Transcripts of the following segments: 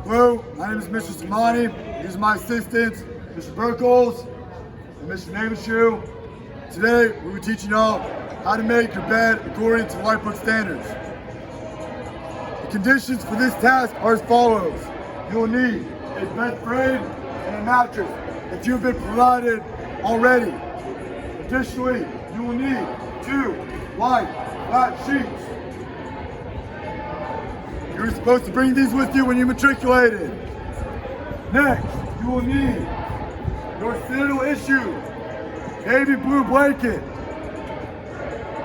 Hello, my name is Mr. Samani. These are my assistants, Mr. Burkles and Mr. Namashu. Today, we'll be teaching y'all how to make your bed according to Whitebook standards. The conditions for this task are as follows. You will need a bed frame and a mattress that you've been provided already. Additionally, you will need 2 white flat sheets. You're supposed to bring these with you when you matriculated. Next, you will need your Citadel issue navy blue blanket.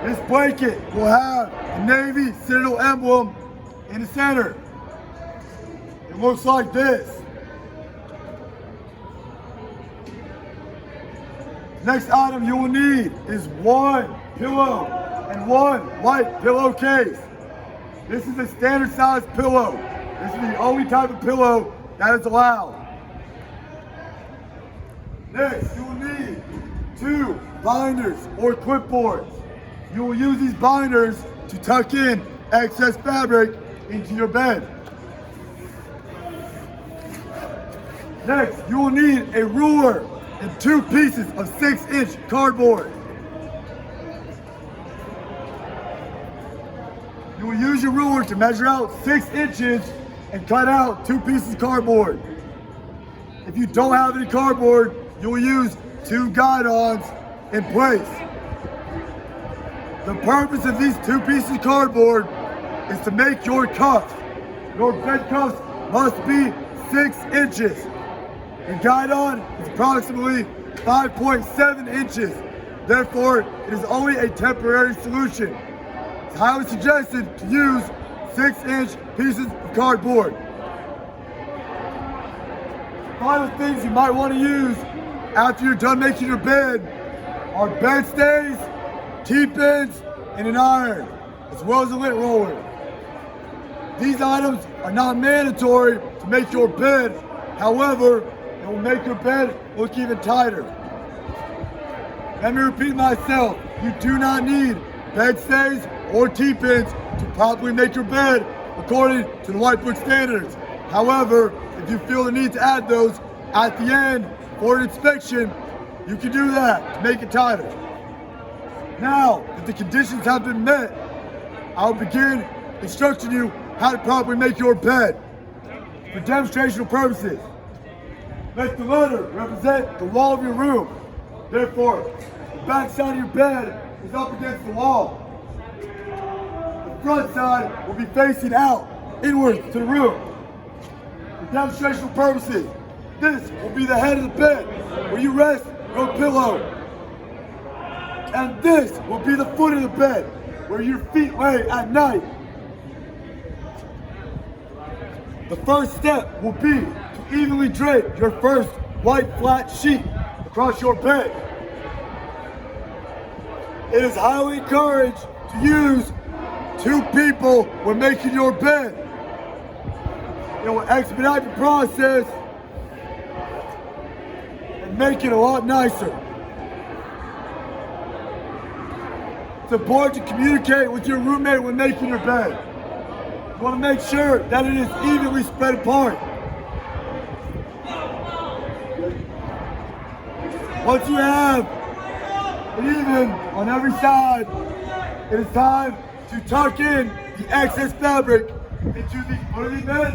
This blanket will have the Navy Citadel emblem in the center. It looks like this. Next item you will need is 1 pillow and 1 white pillowcase. This is a standard size pillow. This is the only type of pillow that is allowed. Next, you will need 2 binders or clipboards. You will use these binders to tuck in excess fabric into your bed. Next, you will need a ruler and 2 pieces of 6-inch cardboard. You will use your ruler to measure out 6 inches and cut out 2 pieces of cardboard. If you don't have any cardboard, you will use 2 guide-ons in place. The purpose of these 2 pieces of cardboard is to make your cuffs. Your bed cuffs must be 6 inches. The guide-on is approximately 5.7 inches. Therefore, it is only a temporary solution. It's highly suggested to use 6-inch pieces of cardboard. Final things you might want to use after you're done making your bed are bed stays, T-pins, and an iron, as well as a lint roller. These items are not mandatory to make your bed. However, it will make your bed look even tighter. Let me repeat myself. You do not need bed stays or T-pins to properly make your bed according to the Whitebook standards. However, if you feel the need to add those at the end for an inspection, you can do that to make it tighter. Now, if the conditions have been met, I'll begin instructing you how to properly make your bed. For demonstrational purposes, let the letter represent the wall of your room. Therefore, the back side of your bed is up against the wall. The front side will be facing out, inwards to the room. For demonstrational purposes, this will be the head of the bed where you rest your pillow. And this will be the foot of the bed where your feet lay at night. The first step will be to evenly drape your first white flat sheet across your bed. It is highly encouraged to use 2 people when making your bed. It will expedite the process and make it a lot nicer. It's important to communicate with your roommate when making your bed. You want to make sure that it is evenly spread apart. Once you have it even on every side, it is time to tuck in the excess fabric into the foot of the bed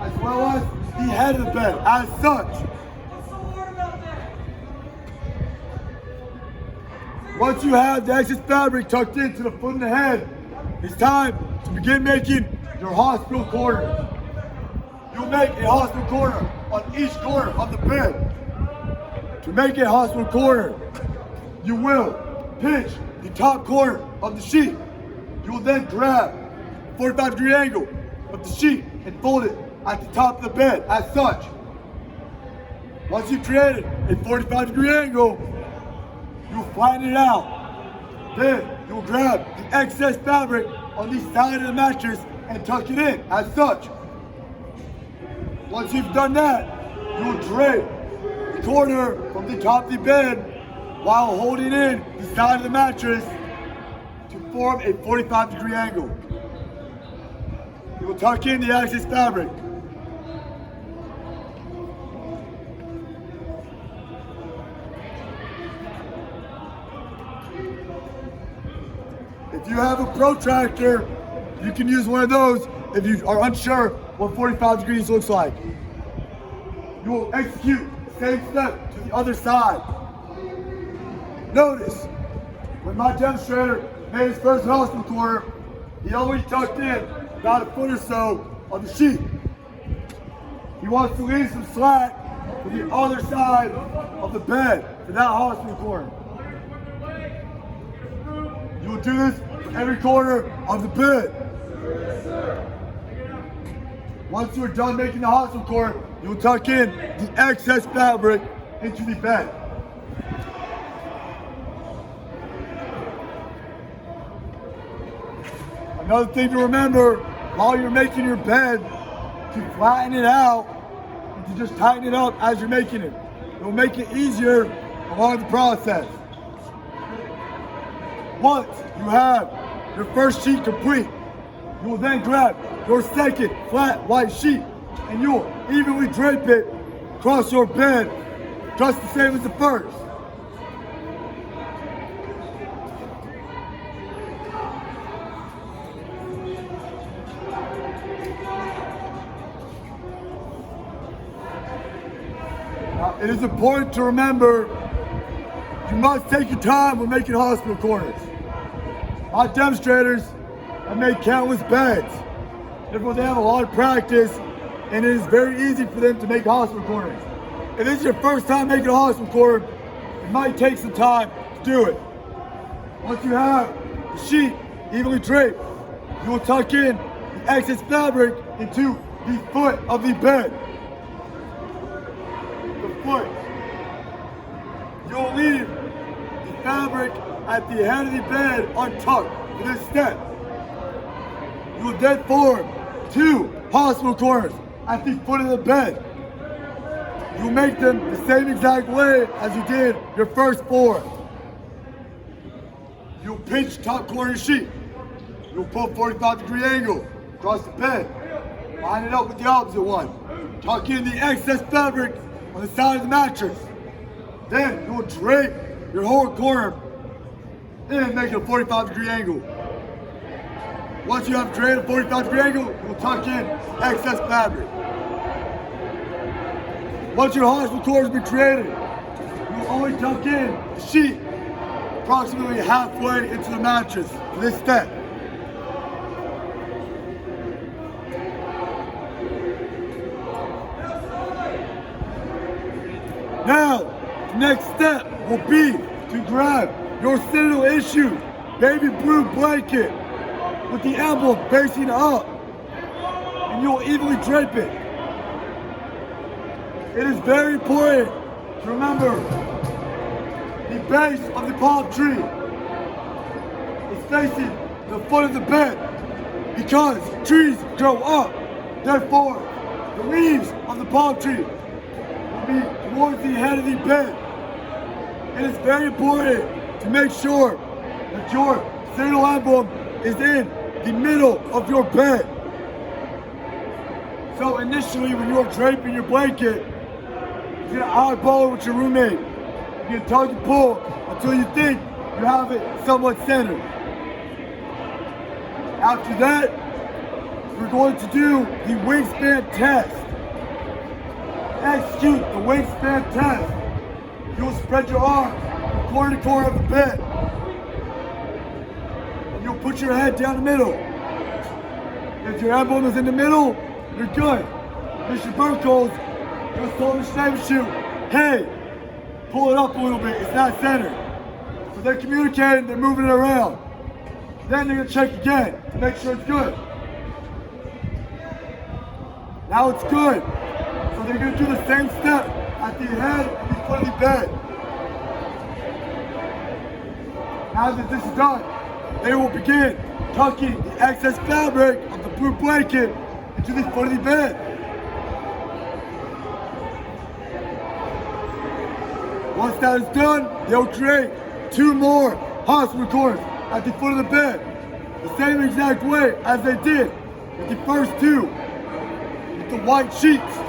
as well as the head of the bed as such. Once you have the excess fabric tucked into the foot and the head, it's time to begin making your hospital corners. You'll make a hospital corner on each corner of the bed. To make a hospital corner, you will pinch the top corner of the sheet. You will then grab a 45-degree angle of the sheet and fold it at the top of the bed as such. Once you've created a 45-degree angle, you will flatten it out. Then you will grab the excess fabric on the side of the mattress and tuck it in as such. Once you've done that, you will drape the corner from the top of the bed while holding in the side of the mattress to form a 45-degree angle. You will tuck in the excess fabric. If you have a protractor, you can use one of those if you are unsure what 45 degrees looks like. You will execute the same step to the other side. Notice, when my demonstrator made his first hospital corner, he always tucked in about a foot or so of the sheet. He wants to leave some slack for the other side of the bed for that hospital corner. You will do this for every corner of the bed. Once you are done making the hospital corner, you will tuck in the excess fabric into the bed. Another thing to remember while you're making your bed, to flatten it out and to just tighten it up as you're making it. It will make it easier along the process. Once you have your first sheet complete, you will then grab your second flat white sheet and you will evenly drape it across your bed just the same as the first. Now, it is important to remember you must take your time when making hospital corners. My demonstrators have made countless beds. Therefore, they have a lot of practice, and it is very easy for them to make hospital corners. If this is your first time making a hospital corner, it might take some time to do it. Once you have the sheet evenly draped, you will tuck in the excess fabric into the foot of the bed. The foot. You will leave the fabric at the head of the bed untucked for this step. You will then form two hospital corners at the foot of the bed. You will make them the same exact way as you did your first four. You will pinch top corner sheet. You will pull 45-degree angle across the bed. Line it up with the opposite one. Tuck in the excess fabric on the side of the mattress. Then you will drape your whole corner and make it a 45-degree angle. Once you have draped a 45-degree angle, you will tuck in excess fabric. Once your hospital corner has been created, you will only tuck in the sheet approximately halfway into the mattress for this step. Now, the next step will be to grab your Citadel issue baby blue blanket with the emblem facing up, and you will evenly drape it. It is very important to remember the base of the palm tree is facing the foot of the bed because trees grow up. Therefore, the leaves of the palm tree will be towards the head of the bed. It is very important to make sure that your Citadel emblem is in the middle of your bed. So initially, when you are draping your blanket, you're gonna eyeball it with your roommate. You're gonna tug and pull until you think you have it somewhat centered. After that, we're going to do the wingspan test. Execute the wingspan test. You'll spread your arms corner to corner of the bed. And you'll put your head down the middle. If your emblem is in the middle, you're good. Mr. Burkholz just told Mr. Navashoot, hey, pull it up a little bit, it's not centered. So they're communicating, they're moving it around. Then they're gonna check again to make sure it's good. Now it's good. So they're gonna do the same step at the head and the foot of the bed. Now that this is done, they will begin tucking the excess fabric of the blue blanket into the foot of the bed. Once that is done, they'll create two more hospital corners at the foot of the bed, the same exact way as they did with the first two, with the white sheets.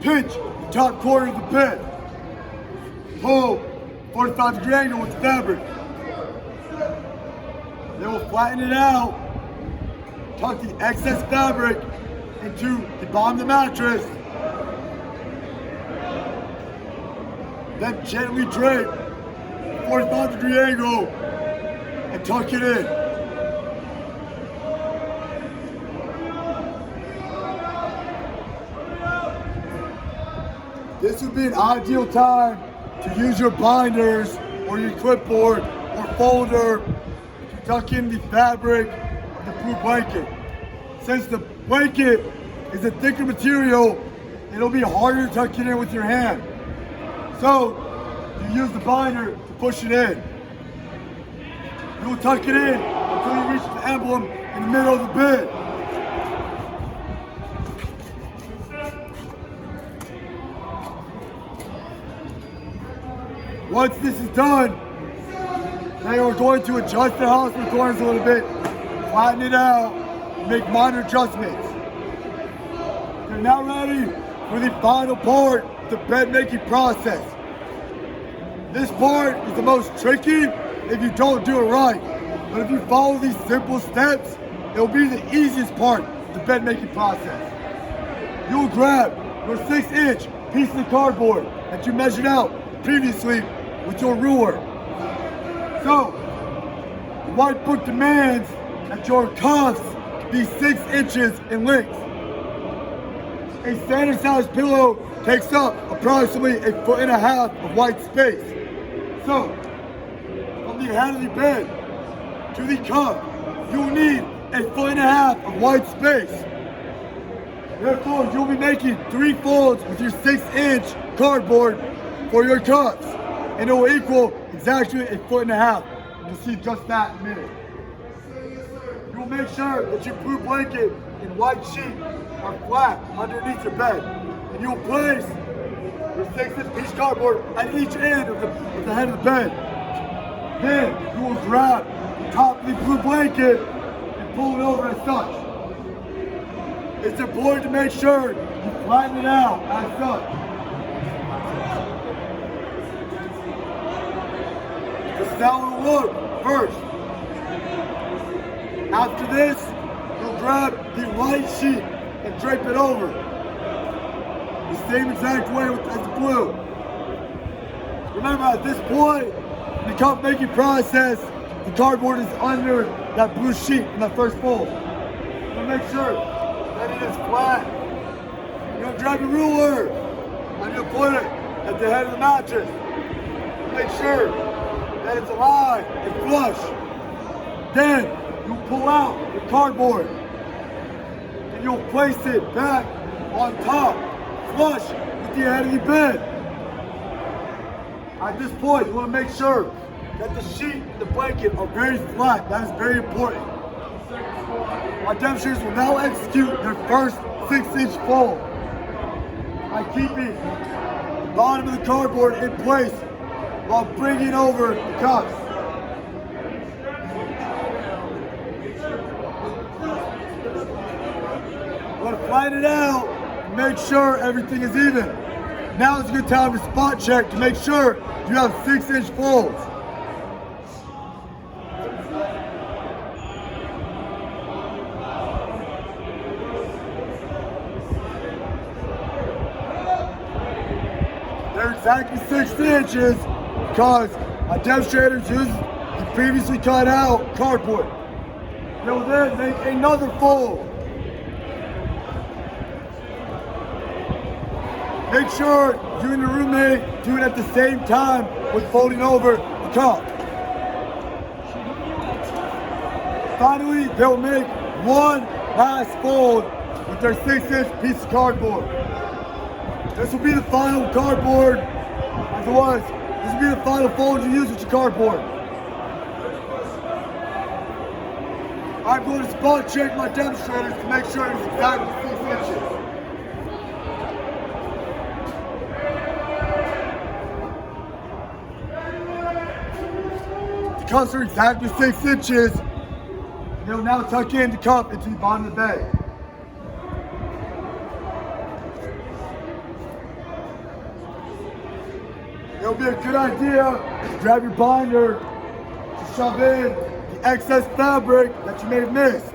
Pinch the top corner of the bed. Pull 45-degree angle with the fabric. Then we'll flatten it out, tuck the excess fabric into the bottom of the mattress, then gently drape 45-degree angle and tuck it in. This would be an ideal time to use your binders or your clipboard or folder to tuck in the fabric of the blue blanket. Since the blanket is a thicker material, it'll be harder to tuck it in with your hand. So, you use the binder to push it in. You'll tuck it in until you reach the emblem in the middle of the bed. Once this is done, they are going to adjust the hospital corners a little bit, flatten it out, and make minor adjustments. You're now ready for the final part, the bed making process. This part is the most tricky if you don't do it right. But if you follow these simple steps, it will be the easiest part of the bed making process. You'll grab your 6-inch piece of cardboard that you measured out previously with your ruler. So, the white book demands that your cuffs be 6 inches in length. A standard size pillow takes up approximately 1.5 feet of white space. So, from the head of the bed to the cuff, you'll need 1.5 feet of white space. Therefore, you'll be making 3 folds with your 6-inch cardboard for your cuffs, and it will equal exactly 1.5 feet. You'll see just that in a minute. You will make sure that your blue blanket and white sheet are flat underneath your bed, and you'll place your 6-inch piece of cardboard at each end of the head of the bed. Then you will grab the top of the blue blanket and pull it over as such. It's important to make sure you flatten it out as such. This is how it will look first. After this, you'll grab the white sheet and drape it over. The same exact way as the blue. Remember, at this point in the cup making process, the cardboard is under that blue sheet in that first fold. So make sure that it is flat. You're gonna grab your ruler and you'll put it at the head of the mattress. Make sure that it's aligned and flush. Then you'll pull out the cardboard and you'll place it back on top, flush with the head of the bed. At this point, you want to make sure that the sheet and the blanket are very flat. That is very important. Our demonstrators will now execute their first 6-inch fold by keeping the bottom of the cardboard in place while bringing over the cups. You want to flatten it out and make sure everything is even. Now is a good time to spot check to make sure you have 6-inch folds. They're exactly 6 inches because our demonstrators use the previously cut out cardboard. They'll then make another fold. Make sure you and your roommate do it at the same time with folding over the cup. Finally, they'll make one last fold with their 6-inch piece of cardboard. This will be the final cardboard, as it was. This will be the final fold you use with your cardboard. I'm going to spot check my demonstrators to make sure it's exactly 6 inches. The cups are exactly 6 inches. They'll now tuck in the cup into the bottom of the bed. It'll be a good idea to grab your binder to shove in the excess fabric that you may have missed.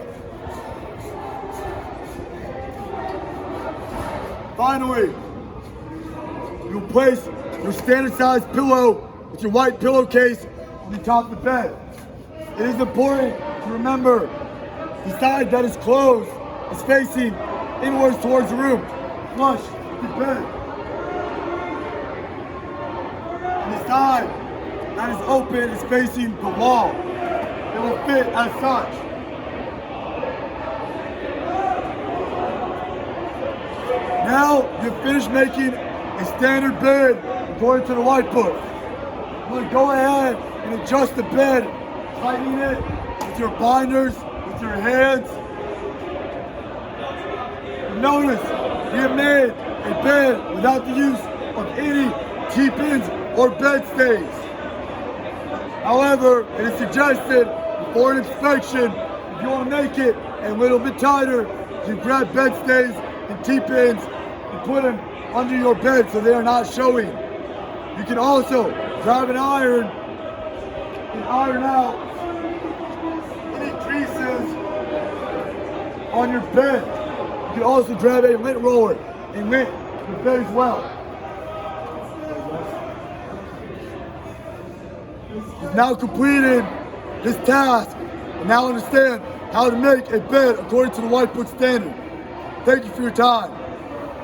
Finally, you'll place your standard size pillow with your white pillowcase on the top of the bed. It is important to remember the side that is closed is facing inwards towards the room, flush with the bed. And the side that is open is facing the wall. It will fit as such. Now you've finished making a standard bed according to the white book. I'm going to go ahead and adjust the bed, tightening it with your binders, with your hands. Notice we have made a bed without the use of any T-pins or bed stays. However, it is suggested before an inspection, if you want to make it a little bit tighter, you grab bed stays and T-pins and put them under your bed so they are not showing. You can also grab an iron and iron out any creases on your bed. You can also grab a lint roller and lint your bed as well. You've now completed this task and now understand how to make a bed according to the White Book standard. Thank you for your time.